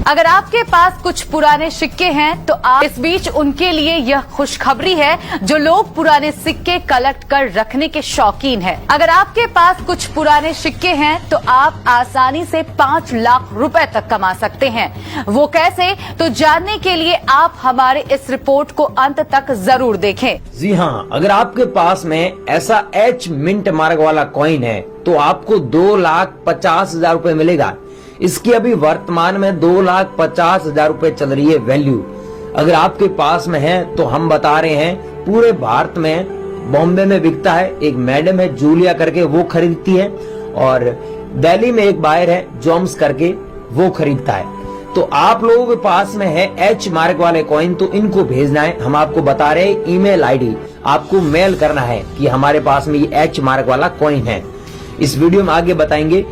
अगर आपके पास कुछ पुराने सिक्के हैं तो आप इस बीच उनके लिए यह खुशखबरी है जो लोग पुराने सिक्के कलेक्ट कर रखने के शौकीन हैं। अगर आपके पास कुछ पुराने सिक्के हैं तो आप आसानी से 5 लाख रुपए तक कमा सकते हैं। वो कैसे, तो जानने के लिए आप हमारे इस रिपोर्ट को अंत तक जरूर देखें। जी हाँ, अगर आपके पास में ऐसा एच मिंट मार्क वाला कॉइन है तो आपको 2,50,000 रुपए मिलेगा। इसकी अभी वर्तमान में 2,50,000 रुपए चल रही है वैल्यू। अगर आपके पास में है तो हम बता रहे हैं पूरे भारत में बॉम्बे में बिकता है। एक मैडम है जूलिया करके, वो खरीदती है, और दिल्ली में एक बायर है जॉम्स करके, वो खरीदता है। तो आप लोगों के पास में है एच मार्क वाले कॉइन तो इनको भेजना है। हम आपको बता रहे हैं ईमेल आईडी आपको मेल करना है कि हमारे पास में ये एच मार्क वाला कॉइन है। इस वीडियो में आगे बताएंगे,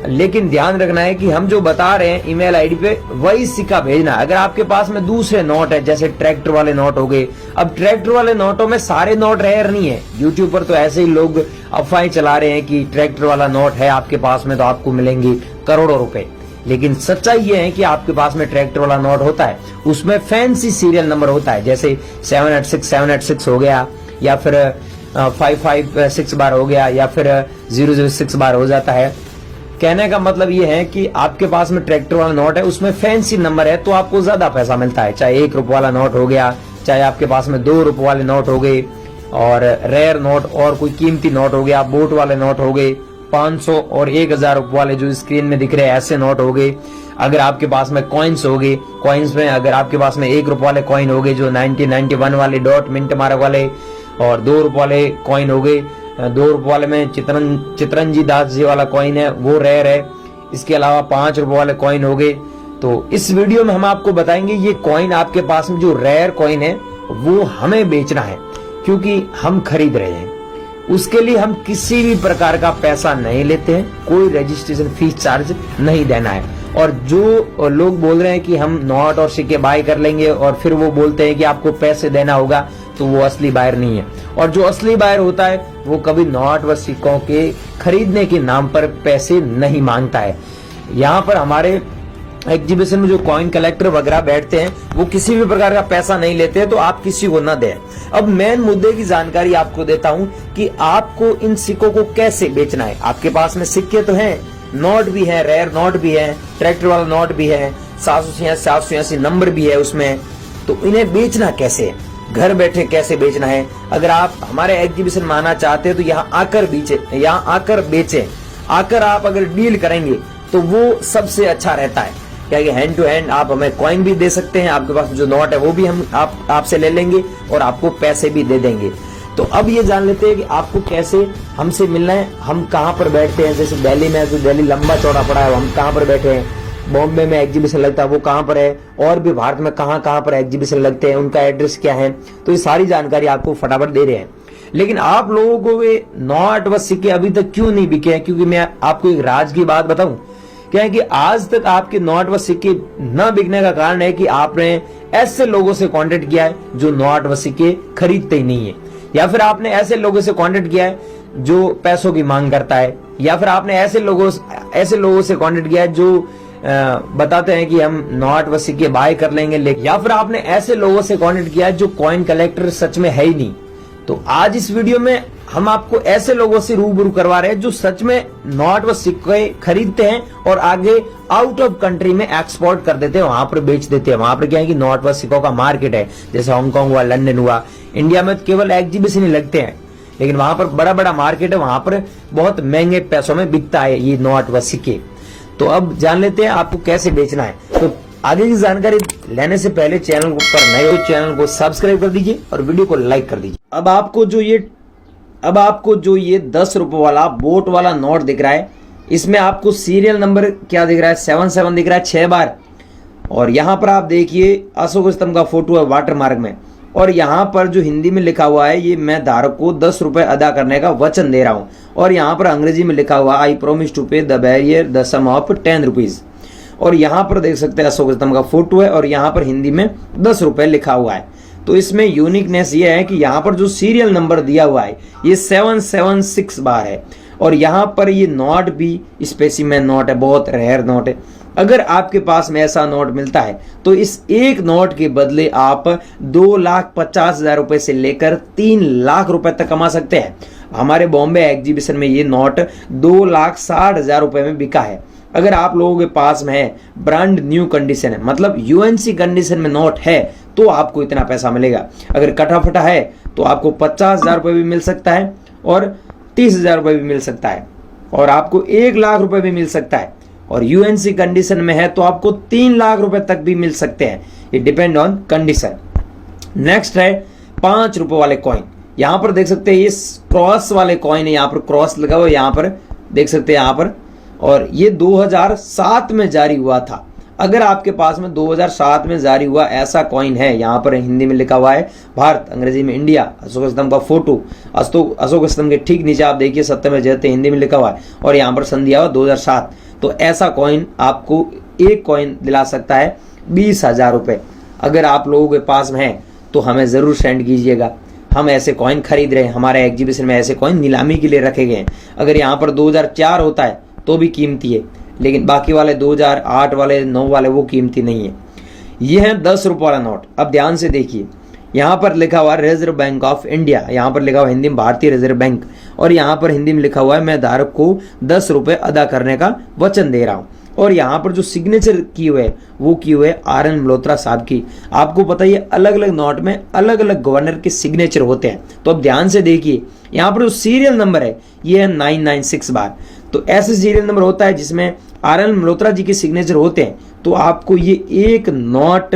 लेकिन ध्यान रखना है कि हम जो बता रहे हैं ईमेल आईडी पे वही सिक्का भेजना है। अगर आपके पास में दूसरे नोट है, जैसे ट्रैक्टर वाले नोट हो गए, अब ट्रैक्टर वाले नोटों में सारे नोट रेयर नहीं है। यूट्यूब पर तो ऐसे ही लोग अफवाहें चला रहे हैं कि ट्रैक्टर वाला नोट है आपके पास में तो आपको मिलेंगे करोड़ों रुपए, लेकिन सच्चाई ये है कि आपके पास में ट्रैक्टर वाला नोट होता है, उसमें फैंसी सीरियल नंबर होता है, जैसे 786 हो गया, या फिर 556 बार हो गया, या फिर 006 बार हो जाता है। कहने का मतलब ये है कि आपके पास में ट्रैक्टर वाला नोट है, उसमें फैंसी नंबर है तो आपको ज्यादा पैसा मिलता है। चाहे 1 रुपये वाला नोट हो गया, चाहे आपके पास में 2 रुपये वाले नोट हो गए, और रेयर नोट और कोई कीमती नोट हो गया, बोट वाले नोट हो गए, 500 और 1,000 रुपये वाले जो स्क्रीन में दिख रहे हैं ऐसे नोट हो गए। अगर आपके पास में कॉइन्स हो गए, कॉइन्स में अगर आपके पास में 1 रुपये वाले कॉइन हो गए जो 1991 वाले डॉट मिंट मार्क वाले, और 2 रुपये वाले कॉइन हो गए, 2 रुपये वाले में चितरंजी दास जी वाला कॉइन है वो रेयर है। इसके अलावा 5 रुपये वाले कॉइन हो गए। तो इस वीडियो में हम आपको बताएंगे ये कॉइन आपके पास में जो रेयर कॉइन है वो हमें बेचना है, क्योंकि हम खरीद रहे हैं। उसके लिए हम किसी भी प्रकार का पैसा नहीं लेते हैं, कोई रजिस्ट्रेशन फीस चार्ज नहीं देना है। और जो लोग बोल रहे हैं कि हम नोट और सिक्के बाय कर लेंगे और फिर वो बोलते हैं कि आपको पैसे देना होगा, तो वो असली बायर नहीं है। और जो असली बायर होता है वो कभी नोट व सिक्कों के खरीदने के नाम पर पैसे नहीं मांगता है। यहाँ पर हमारे एग्जीबिशन में जो कॉइन कलेक्टर वगैरह बैठते हैं वो किसी भी प्रकार का पैसा नहीं लेते हैं, तो आप किसी को न दें। अब मेन मुद्दे की जानकारी आपको देता हूँ कि आपको इन सिक्कों को कैसे बेचना है। आपके पास में सिक्के तो हैं, नोट भी है, रेयर नोट भी है, ट्रैक्टर वाला नोट भी है, 786 नंबर भी है उसमें, तो इन्हें बेचना कैसे है, घर बैठे कैसे बेचना है। अगर आप हमारे एग्जीबिशन में आना चाहते हैं तो यहाँ आकर बेचें। आकर आप अगर डील करेंगे तो वो सबसे अच्छा रहता है, क्या हैंड टू हैंड आप हमें कॉइन भी दे सकते हैं, आपके पास जो नोट है वो भी हम आपसे ले लेंगे और आपको पैसे भी दे देंगे। तो अब ये जान लेते हैं कि आपको कैसे हमसे मिलना है, हम कहाँ पर बैठते हैं। जैसे दिल्ली में, जो दिल्ली लंबा चौड़ा पड़ा है, हम कहाँ पर बैठे हैं, बॉम्बे में एग्जीबिशन लगता है वो कहाँ पर है, और भी भारत में कहाँ कहाँ पर एग्जीबिशन लगते हैं, उनका एड्रेस क्या है, तो ये सारी जानकारी आपको फटाफट दे रहे हैं। लेकिन आप लोगों को वे नोट व सिक्के अभी तक क्यों नहीं बिके हैं, क्योंकि मैं आपको एक राज की बात बताऊं, क्या है कि आज तक आपके नोट व सिक्के न बिकने का कारण है कि आपने ऐसे लोगों से कांटेक्ट किया है जो नोट व सिक्के खरीदते ही नहीं है, या फिर आपने ऐसे लोगों से कांटेक्ट किया है जो पैसों की मांग करता है, या फिर आपने ऐसे लोगों से कांटेक्ट किया है जो बताते हैं कि हम नोट व सिक्के बाय कर लेंगे, लेकिन या फिर आपने ऐसे लोगों से कांटेक्ट किया है जो कॉइन कलेक्टर सच में है ही नहीं। तो आज इस वीडियो में हम आपको ऐसे लोगों से रूबरू करवा रहे हैं जो सच में नोट व सिक्के खरीदते हैं और आगे आउट ऑफ कंट्री में एक्सपोर्ट कर देते हैं, वहां पर बेच देते हैं। वहां पर क्या है कि नोट व सिक्कों का मार्केट है, जैसे हांगकांग हुआ, लंदन हुआ। इंडिया में केवल एग्जीबिशन ही लगते हैं, लेकिन वहां पर बड़ा बड़ा मार्केट है, वहां पर बहुत महंगे पैसों में बिकता है ये नोट व सिक्के। तो अब जान लेते हैं आपको कैसे बेचना है। तो आगे की जानकारी लेने से पहले चैनल पर नए हो चैनल को सब्सक्राइब कर दीजिए और वीडियो को लाइक कर दीजिए। अब आपको जो ये 10 रुपए वाला बोट वाला नोट दिख रहा है, इसमें आपको सीरियल नंबर क्या दिख रहा है, 77 दिख रहा है 6 बार। और यहाँ पर आप देखिए अशोक स्तंभ का फोटो है वाटर मार्क में, और यहाँ पर जो हिंदी में लिखा हुआ है ये मैं धारक को 10 रुपए अदा करने का वचन दे रहा हूँ, और यहाँ पर अंग्रेजी में लिखा हुआ I promise to pay the bearer the sum of 10 rupees. और यहाँ पर देख सकते हैं अशोक स्तंभ का फोटो है, और यहाँ पर हिंदी में 10 रुपए लिखा हुआ है। तो इसमें यूनिकनेस ये है कि यहाँ पर जो सीरियल नंबर दिया हुआ है ये 776 बार है, और यहाँ पर ये नोट भी स्पेसिमेन नोट है, बहुत रेयर नोट है। अगर आपके पास में ऐसा नोट मिलता है तो इस एक नोट के बदले आप 2,50,000 रुपए से लेकर 3 लाख रुपए तक कमा सकते हैं। हमारे बॉम्बे एग्जीबिशन में ये नोट 2,60,000 रुपए में बिका है। अगर आप लोगों के पास में है ब्रांड न्यू कंडीशन है, मतलब यूएनसी कंडीशन में नोट है, तो आपको इतना पैसा मिलेगा। अगर कटा फटा है तो आपको 50,000 रुपए भी मिल सकता है और 30,000 रुपए भी मिल सकता है और आपको 1 लाख रुपए भी मिल सकता है। और यूएनसी कंडीशन में है तो आपको 3 लाख रुपए तक भी मिल सकते हैं। ये डिपेंड ऑन कंडीशन। नेक्स्ट है 5 रुपए वाले कॉइन। यहां पर देख सकते हैं ये क्रॉस वाले कॉइन है, यहां पर क्रॉस लगा हुआ है, यहां पर देख सकते हैं यहां पर, और ये 2007 में जारी हुआ था। अगर आपके पास में 2007 में जारी हुआ ऐसा कॉइन है, यहाँ पर हिंदी में लिखा हुआ है भारत, अंग्रेजी में इंडिया, अशोक स्तंभ का फोटो, अशोक स्तंभ के ठीक नीचे आप देखिए सत्यमेव जयते हिंदी में लिखा हुआ है और यहाँ पर सन दिया हुआ 2007। तो ऐसा कॉइन आपको एक कॉइन दिला सकता है 20,000 रुपये। अगर आप लोगों के पास में है तो हमें ज़रूर सेंड कीजिएगा। हम ऐसे कॉइन खरीद रहे हैं, हमारे एग्जीबिशन में ऐसे कॉइन नीलामी के लिए रखे गए हैं। अगर यहाँ पर 2004 होता है तो भी कीमती है, लेकिन बाकी वाले 2008 वाले 9 वाले वो कीमती नहीं है। ये है 10 रुपये वाला नोट। अब ध्यान से देखिए, यहाँ पर लिखा हुआ रिजर्व बैंक ऑफ इंडिया, यहाँ पर लिखा हुआ हिंदी में भारतीय रिजर्व बैंक, और यहाँ पर हिंदी में लिखा हुआ है मैं धारक को 10 रुपये अदा करने का वचन दे रहा हूँ। और यहाँ पर जो सिग्नेचर की हुए वो की हुए RN मल्होत्रा साहब की। आपको पता है अलग अलग नोट में अलग अलग गवर्नर के सिग्नेचर होते हैं। तो अब ध्यान से देखिए, यहाँ पर जो सीरियल नंबर है ये है 996 बार। तो ऐसे सीरियल नंबर होता है जिसमें RN मल्होत्रा जी के सिग्नेचर होते हैं। तो आपको ये एक नोट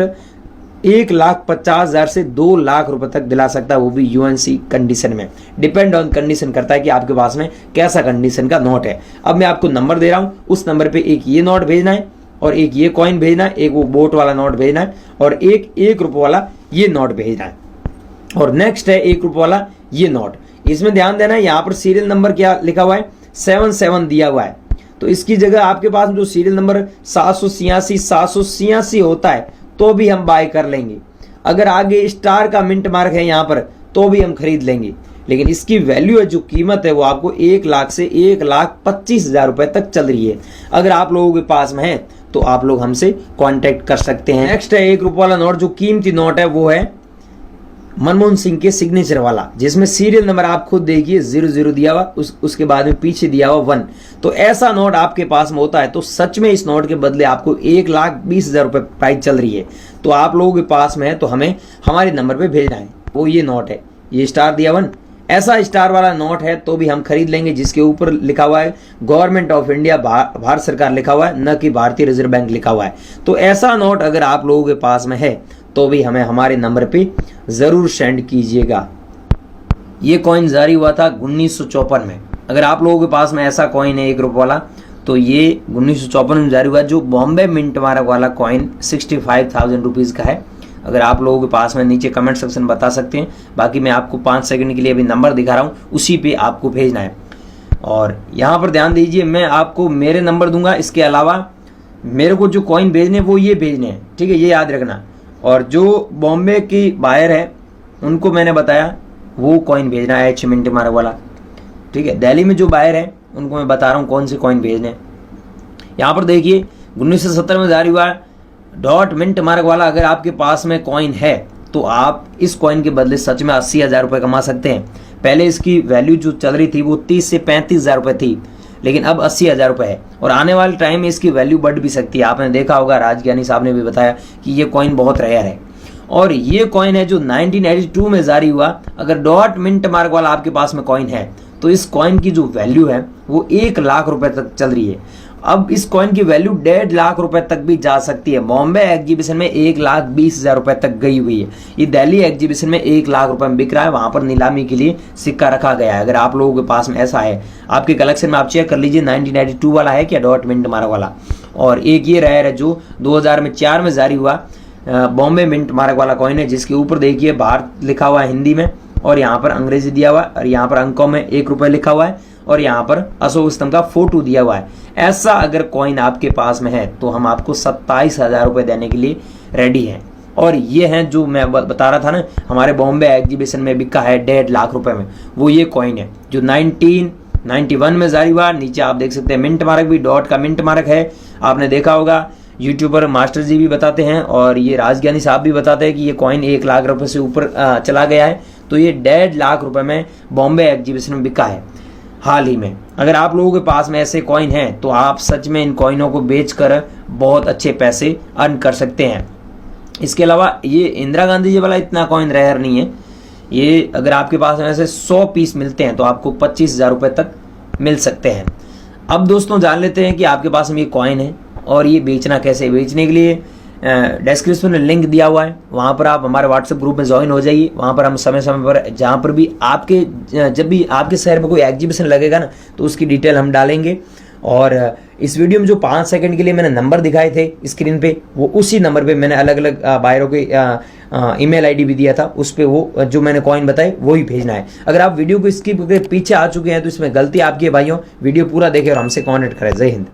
1,50,000 से 2 लाख रुपए तक दिला सकता है, वो भी यूएनसी कंडीशन में। डिपेंड ऑन कंडीशन करता है कि आपके पास में कैसा कंडीशन का नोट है। अब मैं आपको नंबर दे रहा हूं, उस नंबर पे एक ये नोट भेजना है और एक ये कॉइन भेजना है, एक वो बोट वाला नोट भेजना है और एक 1 रुपये वाला ये नोट भेजना है। और नेक्स्ट है 1 रुपये वाला ये नोट। इसमें ध्यान देना है, यहाँ पर सीरियल नंबर क्या लिखा हुआ है, 77 दिया हुआ है। तो इसकी जगह आपके पास जो सीरियल नंबर 786 होता है तो भी हम बाय कर लेंगे। अगर आगे स्टार का मिंट मार्क है यहाँ पर तो भी हम खरीद लेंगे। लेकिन इसकी वैल्यू है, जो कीमत है वो आपको 1 लाख से 1,25,000 रुपए तक चल रही है। अगर आप लोगों के पास में है तो आप लोग हमसे कांटेक्ट कर सकते हैं। नेक्स्ट है 1 रुपये वाला नोट। जो कीमती नोट है वो है मनमोहन सिंह के सिग्नेचर वाला, जिसमें सीरियल नंबर आप खुद देखिए 00 दिया हुआ, उसके बाद में पीछे दिया हुआ 1। तो ऐसा नोट आपके पास में होता है तो सच में इस नोट के बदले आपको 1,20,000 रुपए प्राइस चल रही है। तो आप लोगों के पास में है तो हमें हमारे नंबर पे भेजना है। वो ये नोट है, ये स्टार दिया 1, ऐसा स्टार वाला नोट है तो भी हम खरीद लेंगे, जिसके ऊपर लिखा हुआ है गवर्नमेंट ऑफ इंडिया, भारत सरकार लिखा हुआ है, न कि भारतीय रिजर्व बैंक लिखा हुआ है। तो ऐसा नोट अगर आप लोगों के पास में है तो भी हमें हमारे नंबर पे जरूर सेंड कीजिएगा। ये कॉइन जारी हुआ था 1954 में। अगर आप लोगों के पास में ऐसा कॉइन है 1 रुपये वाला तो ये 1954 में जारी हुआ। जो बॉम्बे मिंट मार्क वाला कॉइन 65,000 रुपीज़ का है। अगर आप लोगों के पास में नीचे कमेंट सेक्शन बता सकते हैं, बाकी मैं आपको 5 सेकंड के लिए अभी नंबर दिखा रहा हूँ, उसी पे आपको भेजना है। और यहाँ पर ध्यान दीजिए, मैं आपको मेरे नंबर दूंगा, इसके अलावा मेरे को जो कॉइन भेजने वो ये भेजने हैं, ठीक है, ये याद रखना। और जो बॉम्बे की बायर है उनको मैंने बताया वो कॉइन भेजना है H मिंट मार्क वाला, ठीक है। दिल्ली में जो बायर है उनको मैं बता रहा हूँ कौन से कॉइन भेजने हैं। यहाँ पर देखिए 1970 में जारी हुआ डॉट मिंट मार्क वाला। अगर आपके पास में कॉइन है तो आप इस कॉइन के बदले सच में 80,000 रुपये कमा सकते हैं। पहले इसकी वैल्यू जो चल रही थी वो 30 से 35,000 रुपये थी, लेकिन अब 80,000 रुपये है और आने वाले टाइम में इसकी वैल्यू बढ़ भी सकती है। आपने देखा होगा, राजज्ञानी साहब ने भी बताया कि ये कॉइन बहुत रेयर है। और ये कॉइन है जो 1982 में जारी हुआ। अगर डॉट मिंट मार्क वाला आपके पास में कॉइन है तो इस कॉइन की जो वैल्यू है वो 1 लाख रुपए तक चल रही है। अब इस कॉइन की वैल्यू 1.5 लाख रुपए तक भी जा सकती है। बॉम्बे एग्जीबिशन में 1,20,000 रुपए तक गई हुई है। ये दिल्ली एग्जीबिशन में 1 लाख रुपए में बिक रहा है, वहां पर नीलामी के लिए सिक्का रखा गया है। अगर आप लोगों के पास में ऐसा है, आपके कलेक्शन में आप चेक कर लीजिए 1992 वाला है क्या डॉट मिंट मार्क वाला। और एक ये रेयर है जो 2004 में जारी हुआ बॉम्बे मिंट मार्क वाला कॉइन है, जिसके ऊपर देखिए भारत लिखा हुआ है हिंदी में और यहाँ पर अंग्रेजी दिया हुआ है और यहाँ पर अंकों में 1 रुपये लिखा हुआ है और यहाँ पर अशोक स्तंभ का फोटो दिया हुआ है। ऐसा अगर कॉइन आपके पास में है तो हम आपको 27,000 रुपये देने के लिए रेडी हैं। और ये हैं जो मैं बता रहा था ना, हमारे बॉम्बे एग्जीबिशन में बिका है 1.5 लाख रुपए में, वो ये कॉइन है जो 91 में जारी हुआ। नीचे आप देख सकते हैं मिंट मार्क भी, डॉट का मिंट मार्क है, आपने देखा होगा। यूट्यूबर मास्टर जी भी बताते हैं और ये राजज्ञानी साहब भी बताते हैं कि ये कॉइन 1 लाख रुपए से ऊपर चला गया है। तो ये 1.5 लाख रुपए में बॉम्बे एग्जीबिशन में बिका है हाल ही में। अगर आप लोगों के पास में ऐसे कॉइन हैं तो आप सच में इन कॉइनों को बेचकर बहुत अच्छे पैसे अर्न कर सकते हैं। इसके अलावा ये इंदिरा गांधी जी वाला इतना कॉइन रेयर नहीं है। ये अगर आपके पास में ऐसे 100 पीस मिलते हैं तो आपको 25,000 रुपए तक मिल सकते हैं। अब दोस्तों जान लेते हैं कि आपके पास में ये कॉइन है और ये बेचना कैसे। बेचने के लिए डिस्क्रिप्शन में लिंक दिया हुआ है, वहाँ पर आप हमारे व्हाट्सएप ग्रुप में ज्वाइन हो जाइए। वहाँ पर हम समय समय पर जहाँ पर भी जब भी आपके शहर में कोई एग्जीबिशन लगेगा ना तो उसकी डिटेल हम डालेंगे। और इस वीडियो में जो 5 सेकंड के लिए मैंने नंबर दिखाए थे स्क्रीन पे, वो उसी नंबर पे मैंने अलग अलग बायरों के ईमेल आईडी भी दिया था, उस पे वो जो मैंने कॉइन बताए वही भेजना है। अगर आप वीडियो को स्किप करके पीछे आ चुके हैं तो इसमें गलती आपकी है भाइयों। वीडियो पूरा देखें और हमसे कॉन्टेक्ट करें। जय हिंद।